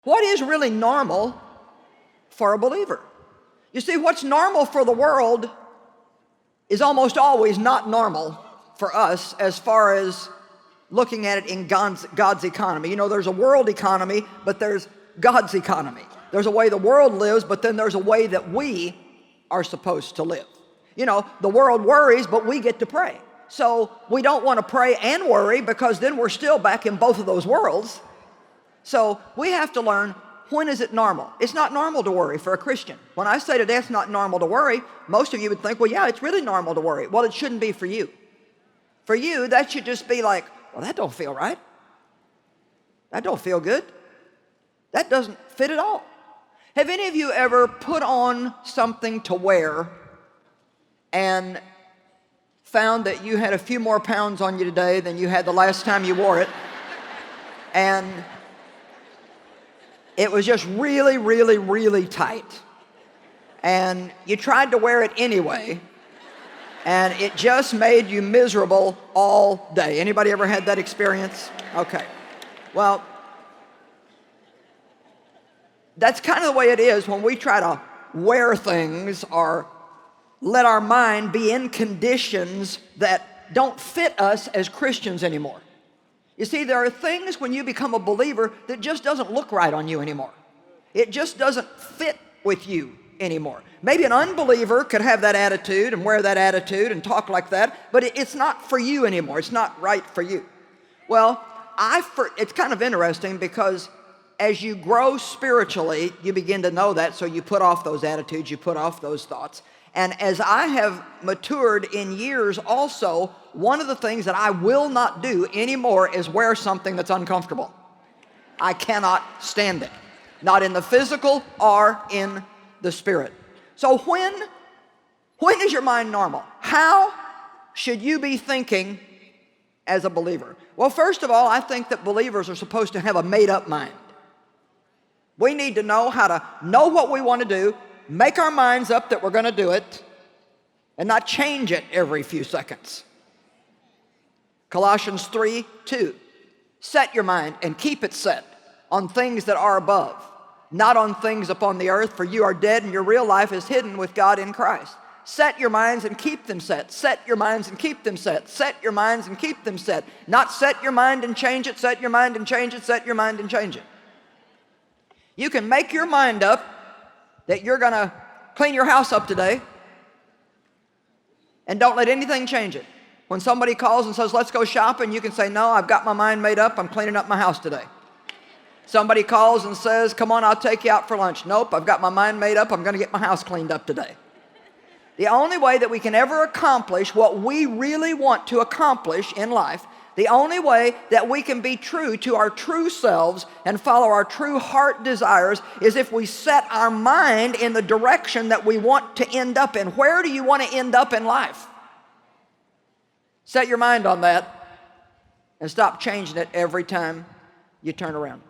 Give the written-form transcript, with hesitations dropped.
What is really normal for a believer? You see, what's normal for the world is almost always not normal for us as far as looking at it in God's economy. You know, there's a world economy, but there's God's economy. There's a way the world lives, but then there's a way that we are supposed to live. You know, the world worries, but we get to pray. So we don't want to pray and worry, because then we're still back in both of those worlds. So we have to learn, when is it normal? It's not normal to worry for a Christian. When I say today it's not normal to worry, most of you would think, well, yeah, it's really normal to worry. Well, it shouldn't be for you. For you, that should just be like, well, that don't feel right. That don't feel good. That doesn't fit at all. Have any of you ever put on something to wear and found that you had a few more pounds on you today than you had the last time you wore it, and it was just really, really, really tight, and you tried to wear it anyway, and it just made you miserable all day? Anybody ever had that experience? Okay. Well, that's kind of the way it is when we try to wear things or let our mind be in conditions that don't fit us as Christians anymore. You see, there are things when you become a believer that just doesn't look right on you anymore. It just doesn't fit with you anymore. Maybe an unbeliever could have that attitude and wear that attitude and talk like that, but it's not for you anymore. It's not right for you. Well, it's kind of interesting, because as you grow spiritually, you begin to know that, so you put off those attitudes, you put off those thoughts. And as I have matured in years also, one of the things that I will not do anymore is wear something that's uncomfortable. I cannot stand it, not in the physical or in the spirit. So when is your mind normal? How should you be thinking as a believer? Well, first of all, I think that believers are supposed to have a made-up mind. We need to know how to know what we want to do, make our minds up that we're going to do it, and not change it every few seconds. Colossians 3:2, set your mind and keep it set on things that are above, not on things upon the earth, for you are dead and your real life is hidden with God in Christ. Set your minds and keep them set. Set your minds and keep them set. Set your minds and keep them set. Not set your mind and change it, set your mind and change it, set your mind and change it. You can make your mind up that you're going to clean your house up today, and don't let anything change it. When somebody calls and says, let's go shopping, you can say, no, I've got my mind made up, I'm cleaning up my house today. Somebody calls and says, come on, I'll take you out for lunch. Nope, I've got my mind made up, I'm going to get my house cleaned up today. The only way that we can ever accomplish what we really want to accomplish in life, the only way that we can be true to our true selves and follow our true heart desires, is if we set our mind in the direction that we want to end up in. Where do you want to end up in life? Set your mind on that and stop changing it every time you turn around.